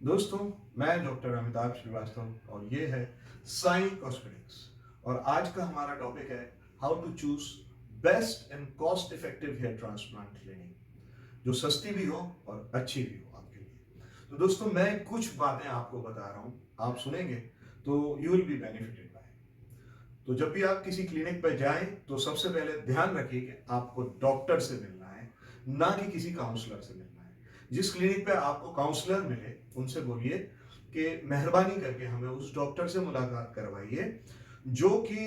दोस्तों, मैं डॉक्टर अमिताभ श्रीवास्तव और ये है साई कॉस्मेटिक्स। और आज का हमारा टॉपिक है how to choose best and cost effective hair transplant clinic जो सस्ती भी हो और अच्छी भी हो आपके लिए। तो दोस्तों, मैं कुछ बातें आपको बता रहा हूँ, आप सुनेंगे तो you will be benefited bye. तो जब भी आप किसी क्लिनिक पर जाएं तो सबसे पहले ध्यान रखिए कि आपको डॉक्टर से मिलना है, ना कि किसी काउंसलर से मिलना है। जिस क्लिनिक पे आपको काउंसलर मिले उनसे बोलिए कि मेहरबानी करके हमें उस डॉक्टर से मुलाकात करवाइए जो कि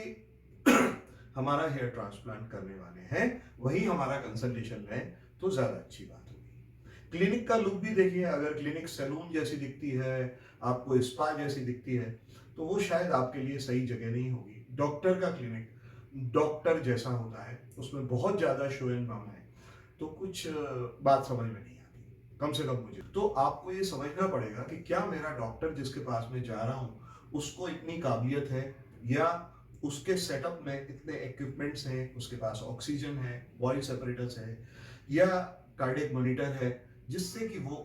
हमारा हेयर ट्रांसप्लांट करने वाले हैं, वही हमारा कंसल्टेशन लें तो ज्यादा अच्छी बात होगी। क्लिनिक का लुक भी देखिए, अगर क्लिनिक सैलून जैसी दिखती है, आपको स्पा जैसी दिखती है, तो वो शायद आपके लिए सही जगह नहीं होगी। डॉक्टर का क्लिनिक डॉक्टर जैसा होता है, उसमें बहुत ज्यादा शो एंड बम है, तो कुछ बात समझ में नहीं आती, कम से कम मुझे। तो आपको ये समझना पड़ेगा कि क्या मेरा डॉक्टर जिसके पास में जा रहा हूँ उसको इतनी काबिलियत है, या उसके सेटअप में इतने इक्विपमेंट्स हैं, उसके पास ऑक्सीजन है, वॉइस सेपरेटर्स है, या कार्डियक मॉनिटर है, जिससे कि वो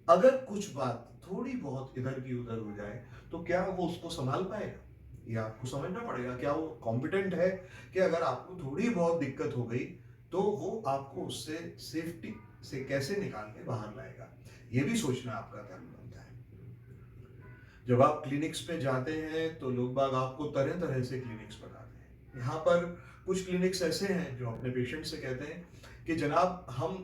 अगर कुछ बात थोड़ी बहुत इधर की उधर हो जाए तो क्या वो उसको संभाल पाएगा। ये आपको समझना पड़ेगा, क्या वो कॉम्पिटेंट है कि अगर आपको थोड़ी बहुत दिक्कत हो गई तो वो आपको उससे सेफ्टी से कैसे निकाल के बाहर लाएगा। ये भी सोचना आपका धर्म बनता है। जब आप क्लिनिक्स पे जाते हैं तो लोग बाग आपको तरह तरह से क्लिनिक्स बताते हैं। यहाँ पर कुछ क्लिनिक्स ऐसे हैं जो अपने पेशेंट से कहते हैं कि जनाब, हम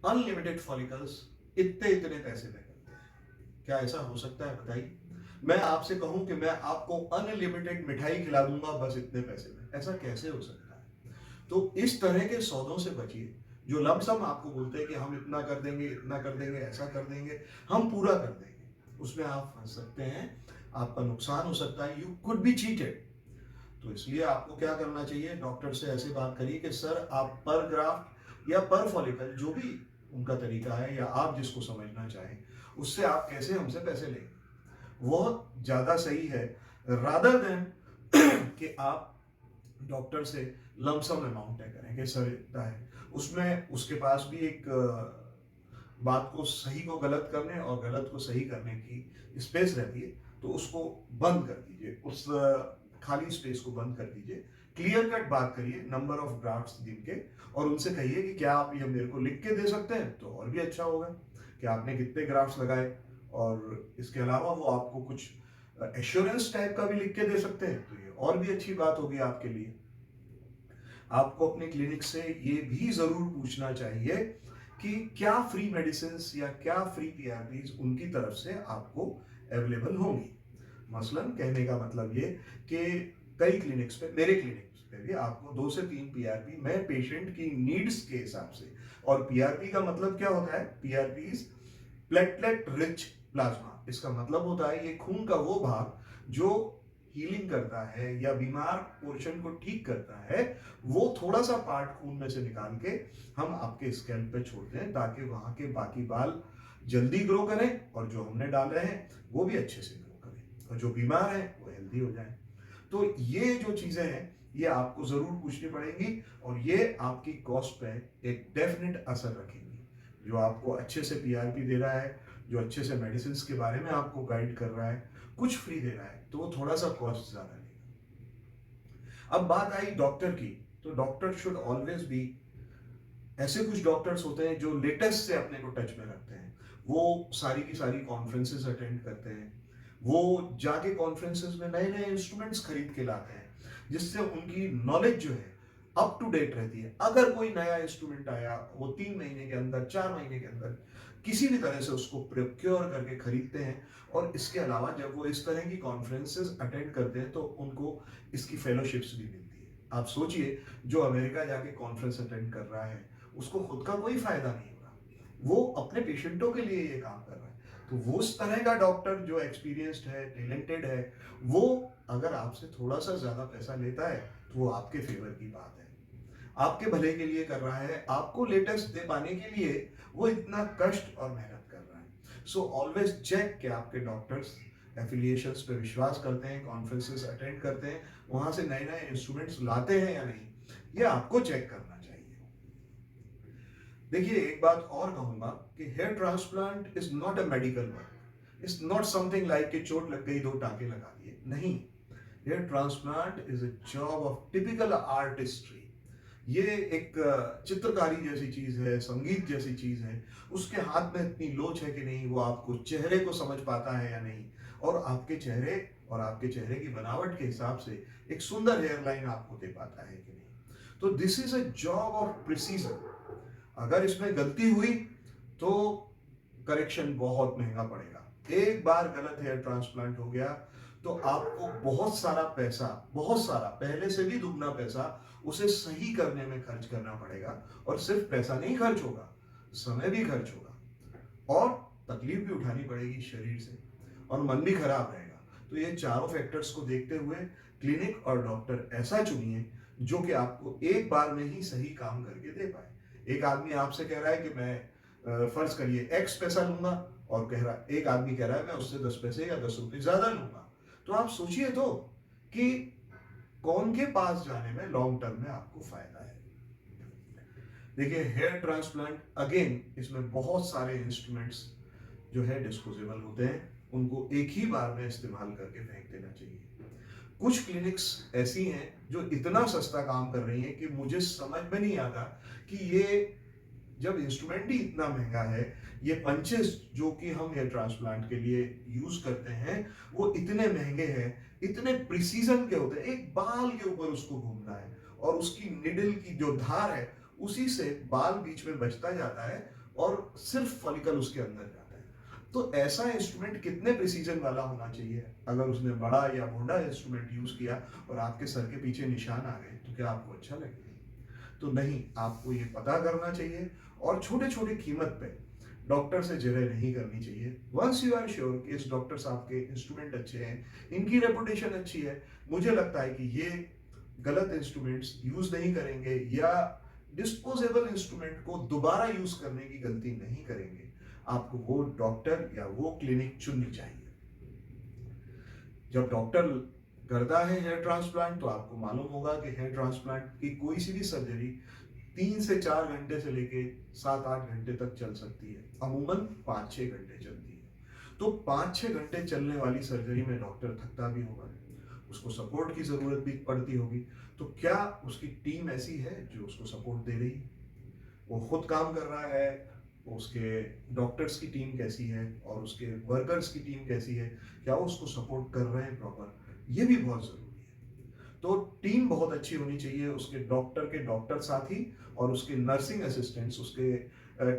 अनलिमिटेड फॉलिकल्स इतने इतने पैसे में करते हैं। क्या ऐसा हो सकता है बताइए। मैं आपसे कहूं कि मैं आपको अनलिमिटेड मिठाई खिला दूंगा बस इतने पैसे में, ऐसा कैसे हो सकता है। तो इस तरह के सौदों से बचिए जो लमसम आपको बोलते हैं कि हम इतना कर देंगे, इतना कर देंगे, ऐसा कर देंगे, हम पूरा कर देंगे। उसमें आप फंस सकते हैं, आपका नुकसान हो सकता है, यू कुड बी चीटेड। तो इसलिए आपको क्या करना चाहिए, डॉक्टर से ऐसे बात करिए कि सर, आप पर ग्राफ्ट या पर फॉलिकल, जो भी उनका तरीका है या आप जिसको समझना चाहें, उससे आप कैसे हमसे पैसे लेंगे, वो ज्यादा सही है रादर देन कि आप डॉक्टर से लमसम अमाउंट तय करें कि सर इतना है। उसमें उसके पास भी एक बात को सही को गलत करने और गलत को सही करने की स्पेस रहती है, तो उसको बंद कर दीजिए, उस खाली स्पेस को बंद कर दीजिए। क्लियर कट बात करिए नंबर ऑफ ड्राफ्ट्स दिन के, और उनसे कहिए कि क्या आप ये मेरे को लिख के दे सकते हैं, तो और भी अच्छा होगा कि आपने कितने ग्राफ्ट्स लगाए। और इसके अलावा वो आपको कुछ एश्योरेंस टाइप का भी लिख के दे सकते हैं, तो ये और भी अच्छी बात होगी आपके लिए। आपको अपने क्लिनिक से ये भी जरूर पूछना चाहिए कि क्या फ्री मेडिसिन या क्या फ्री पीआरपीज उनकी तरफ से आपको अवेलेबल होंगी। मसलन कहने का मतलब ये कि कई क्लिनिक्स पे, मेरे क्लिनिक्स पे भी आपको 2 से 3 पीआरपी, मैं पेशेंट की नीड्स के हिसाब से। और पीआरपी का मतलब क्या होता है, PRP is platelet rich plasma. इसका मतलब होता है ये खून का वो भाग जो हीलिंग करता है या बीमार पोर्शन को ठीक करता है, वो थोड़ा सा पार्ट खून में से निकाल के हम आपके स्कैल्प पे छोड़ते हैं, ताकि वहां के बाकी बाल जल्दी ग्रो करें और जो हमने डाले हैं वो भी अच्छे से ग्रो करें, और जो बीमार है वो हेल्दी हो जाए। तो ये जो चीजें हैं ये आपको जरूर पूछनी पड़ेंगी, और ये आपकी कॉस्ट पे एक डेफिनेट असर रखेंगी। जो आपको अच्छे से पीआरपी दे रहा है, जो अच्छे से मेडिसिन के बारे में आपको गाइड कर रहा है, कुछ फ्री दे रहा है, तो वो थोड़ा सा कॉस्ट ज्यादा लेगा। अब बात आई डॉक्टर की, तो डॉक्टर शुड ऑलवेज बी, ऐसे कुछ डॉक्टर्स होते हैं जो लेटेस्ट से अपने को टच में रखते हैं। वो सारी की सारी कॉन्फ्रेंसेस अटेंड करते हैं, वो जाके कॉन्फ्रेंसेस में नए नए इंस्ट्रूमेंट्स खरीद के लाते हैं, जिससे उनकी नॉलेज जो है अप टू डेट रहती है। अगर कोई नया इंस्ट्रूमेंट आया, वो 3 महीने के अंदर, 4 महीने के अंदर किसी भी तरह से उसको प्रोक्योर करके खरीदते हैं। और इसके अलावा जब वो इस तरह की कॉन्फ्रेंसेस अटेंड करते हैं तो उनको इसकी फेलोशिप्स भी मिलती है। आप सोचिए, जो अमेरिका जाके कॉन्फ्रेंस अटेंड कर रहा है उसको खुद का कोई फायदा नहीं हो रहा, वो अपने पेशेंटों के लिए ये काम कर रहा है। तो वो उस तरह का डॉक्टर जो एक्सपीरियंस्ड है, टैलेंटेड है, वो अगर आपसे थोड़ा सा ज्यादा पैसा लेता है तो वो आपके फेवर की बात है, आपके भले के लिए कर रहा है, आपको लेटेस्ट दे पाने के लिए वो इतना कष्ट और मेहनत कर रहा है। सो ऑलवेज चेक कि आपके डॉक्टर्स एफिलिएशंस पे विश्वास करते हैं, कॉन्फ्रेंसेस अटेंड करते हैं, वहां से नए नए इंस्ट्रूमेंट्स लाते हैं या नहीं, ये आपको चेक करना चाहिए। देखिए, एक बात और कहूंगा कि hair transplant is not a medical work, it's not something like कि चोट लग गई 2 टांके लगा दिए, नहीं। Hair transplant is a job of typical artistry. ये एक चित्रकारी जैसी चीज है, संगीत जैसी चीज है। उसके हाथ में इतनी लोच है कि नहीं, वो आपको चेहरे को समझ पाता है या नहीं, और आपके चेहरे और आपके चेहरे की बनावट के हिसाब से एक सुंदर हेयर लाइन आपको दे पाता है कि नहीं। तो this is a job of precision. अगर इसमें गलती हुई तो करेक्शन बहुत महंगा पड़ेगा। एक बार गलत हेयर ट्रांसप्लांट हो गया तो आपको बहुत सारा पैसा, बहुत सारा, पहले से भी दुगना पैसा उसे सही करने में खर्च करना पड़ेगा। और सिर्फ पैसा नहीं खर्च होगा, समय भी खर्च होगा, और तकलीफ भी उठानी पड़ेगी शरीर से, और मन भी खराब रहेगा। तो ये चारों फैक्टर्स को देखते हुए क्लिनिक और डॉक्टर ऐसा चुनिए जो कि आपको एक बार में ही सही काम करके दे पाए। एक आदमी आपसे कह रहा है कि मैं फर्ज करिए एक्स पैसा लूंगा, और एक आदमी कह रहा है मैं उससे 10 पैसे या 10 रुपए ज्यादा लूंगा। तो आप सोचिए तो कि कौन के पास जाने में लॉन्ग टर्म में आपको फायदा है। देखिए, हेयर ट्रांसप्लांट अगेन, इसमें बहुत सारे इंस्ट्रूमेंट्स जो है डिस्पोजेबल होते हैं, उनको एक ही बार में इस्तेमाल करके फेंक देना चाहिए। कुछ क्लिनिक्स ऐसी हैं जो इतना सस्ता काम कर रही हैं कि मुझे समझ में नहीं आता कि ये, जब इंस्ट्रूमेंट ही इतना महंगा है, ये पंचेस जो कि हम हेयर ट्रांसप्लांट के लिए यूज करते हैं वो इतने महंगे हैं, इतने प्रिसीजन के होते हैं, एक बाल के ऊपर उसको घूमना है, और उसकी निडल की जो धार है उसी से बाल बीच में बचता जाता है, और सिर्फ फॉलिकल उसके अंदर जाता है। तो ऐसा इंस्ट्रूमेंट कितने प्रिसीजन वाला होना चाहिए? अगर उसने बड़ा या मोटा इंस्ट्रूमेंट यूज किया और आपके सर के पीछे निशान आ गए तो क्या आपको अच्छा लगेगा? तो नहीं, आपको ये पता करना चाहिए, और छोटे छोटे कीमत पे डॉक्टर से जिरह नहीं करनी चाहिए। वंस यू आर श्योर कि इस डॉक्टर साहब के इंस्ट्रूमेंट अच्छे हैं, इनकी रेपुटेशन अच्छी है, मुझे लगता है कि ये गलत इंस्ट्रूमेंट्स यूज नहीं करेंगे, या डिस्पोजेबल इंस्ट्रूमेंट को दोबारा यूज करने की गलती नहीं करेंगे, आपको वो डॉक्टर या वो क्लिनिक चुननी चाहिए। जब डॉक्टर करता है हेयर ट्रांसप्लांट तो आपको मालूम होगा कि हेयर ट्रांसप्लांट की कोई सी भी सर्जरी 3 से 4 घंटे से लेके 7-8 घंटे तक चल सकती है, अमूमन 5-6 घंटे चलती है। तो 5-6 घंटे चलने वाली सर्जरी में डॉक्टर थकता भी होगा, उसको सपोर्ट की जरूरत भी पड़ती होगी। तो क्या उसकी टीम ऐसी है जो उसको सपोर्ट दे रही है? वो खुद काम कर रहा है, उसके डॉक्टर्स की टीम कैसी है, और उसके वर्कर्स की टीम कैसी है, क्या वो उसको सपोर्ट कर रहे हैं प्रॉपर? ये भी बहुत जरूरी है। तो टीम बहुत अच्छी होनी चाहिए, उसके डॉक्टर के डॉक्टर साथी, और उसके नर्सिंग असिस्टेंट्स, उसके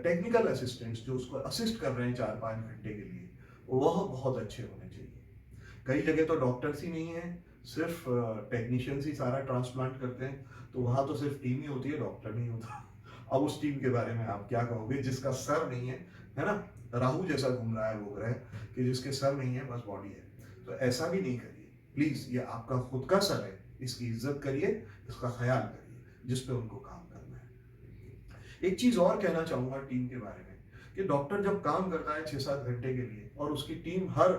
टेक्निकल असिस्टेंट्स जो उसको असिस्ट कर रहे हैं 4-5 घंटे के लिए, वह बहुत अच्छे होने चाहिए। कई जगह तो डॉक्टर्स ही नहीं है, सिर्फ टेक्नीशियंस ही सारा ट्रांसप्लांट करते हैं, तो वहां तो सिर्फ टीम ही होती है, डॉक्टर नहीं होता। अब उस टीम के बारे में आप क्या कहोगे जिसका सर नहीं है ना? राहु जैसा घूम रहा है वो ग्रह, कि जिसके सर नहीं है बस बॉडी है। तो ऐसा भी नहीं करिए प्लीज, ये आपका खुद का सर है, इसकी इज्जत करिए, इसका ख्याल करिए, जिस पे उनको काम करना है। एक चीज और कहना चाहूंगा टीम के बारे में, कि डॉक्टर जब काम करता है 6-7 घंटे के लिए, और उसकी टीम हर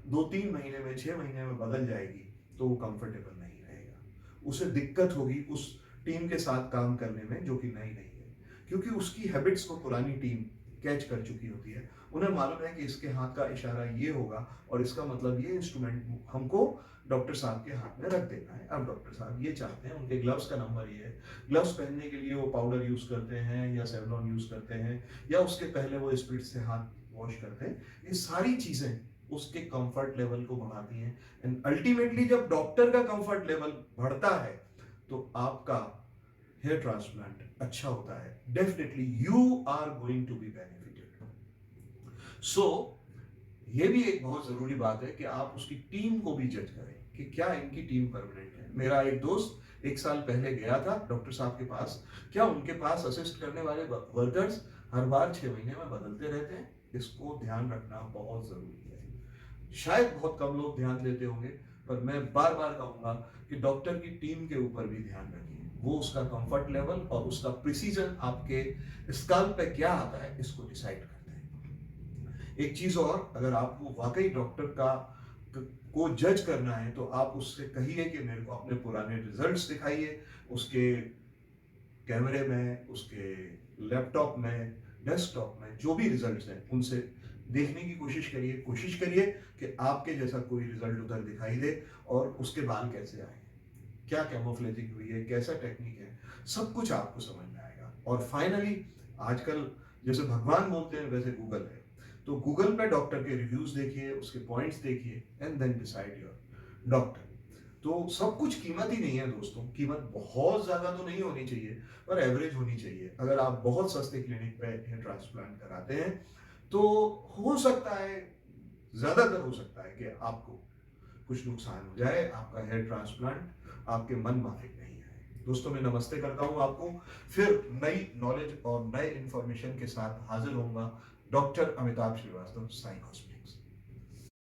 2-3 महीने में, 6 महीने में बदल जाएगी, तो वो कंफर्टेबल नहीं रहेगा, उसे दिक्कत होगी उस टीम के साथ काम करने में जो कि नई नहीं है, क्योंकि उसकी हैबिट्स को पुरानी टीम कैच कर चुकी होती है। उन्हें मालूम है कि इसके हाथ का इशारा ये होगा, और इसका मतलब ये इंस्ट्रूमेंट हमको डॉक्टर साहब के हाथ में रख देना है। अब डॉक्टर साहब ये चाहते हैं, उनके ग्लव्स का नंबर ये है, ग्लव्स पहनने के लिए वो पाउडर यूज करते हैं या सेवलॉन यूज करते हैं, या उसके पहले वो स्पिरिट से हाथ वॉश करते हैं। ये सारी चीजें उसके कंफर्ट लेवल को बढ़ाती हैं, एंड अल्टीमेटली जब डॉक्टर का कंफर्ट लेवल बढ़ता है तो आपका हेयर ट्रांसप्लांट अच्छा होता है। Definitely you are going to be benefited. So ये भी एक बहुत जरूरी बात है कि आप उसकी टीम को भी जज करें कि क्या इनकी टीम परमानेंट है। मेरा एक दोस्त 1 साल पहले गया था डॉक्टर साहब के पास, क्या उनके पास असिस्ट करने वाले वर्कर्स हर बार 6 महीने में बदलते रहते हैं? इसको ध्यान रखना बहुत जरूरी है। शायद बहुत कम लोग ध्यान देते होंगे, पर मैं बार बार कहूंगा कि डॉक्टर की टीम के ऊपर भी ध्यान रखिए, वो उसका कंफर्ट लेवल और उसका प्रिसीजन आपके स्कल पे क्या आता है इसको डिसाइड करते हैं। एक चीज और, अगर आपको वाकई डॉक्टर को जज करना है तो आप उससे कहिए कि मेरे को अपने पुराने रिजल्ट्स दिखाइए, उसके कैमरे में, उसके लैपटॉप में, डेस्कटॉप में जो भी रिजल्ट्स हैं उनसे देखने की कोशिश करिए कि आपके जैसा कोई रिजल्ट उधर दिखाई दे, और उसके बाल कैसे आए, क्या कैमोफ्लेजिंग हुई है, कैसा टेक्निक है, सब कुछ आपको समझ में आएगा। और फाइनली आजकल जैसे भगवान बोलते हैं वैसे गूगल है, तो गूगल पे डॉक्टर के रिव्यूज देखिए, उसके पॉइंट्स देखिए, and then decide your doctor. तो सब कुछ कीमत ही नहीं है दोस्तों, कीमत बहुत ज्यादा तो नहीं होनी चाहिए, पर एवरेज होनी चाहिए। अगर आप बहुत सस्ते क्लिनिक पे हेयर ट्रांसप्लांट कराते हैं तो हो सकता है, ज्यादातर हो सकता है कि आपको कुछ नुकसान हो जाए, आपका हेयर ट्रांसप्लांट आपके मन माफिक नहीं है। दोस्तों मैं नमस्ते करता हूं आपको, फिर नई नॉलेज और नए इंफॉर्मेशन के साथ हाजिर होऊंगा। Doctor Amitabh Srivastava, Sai hospital.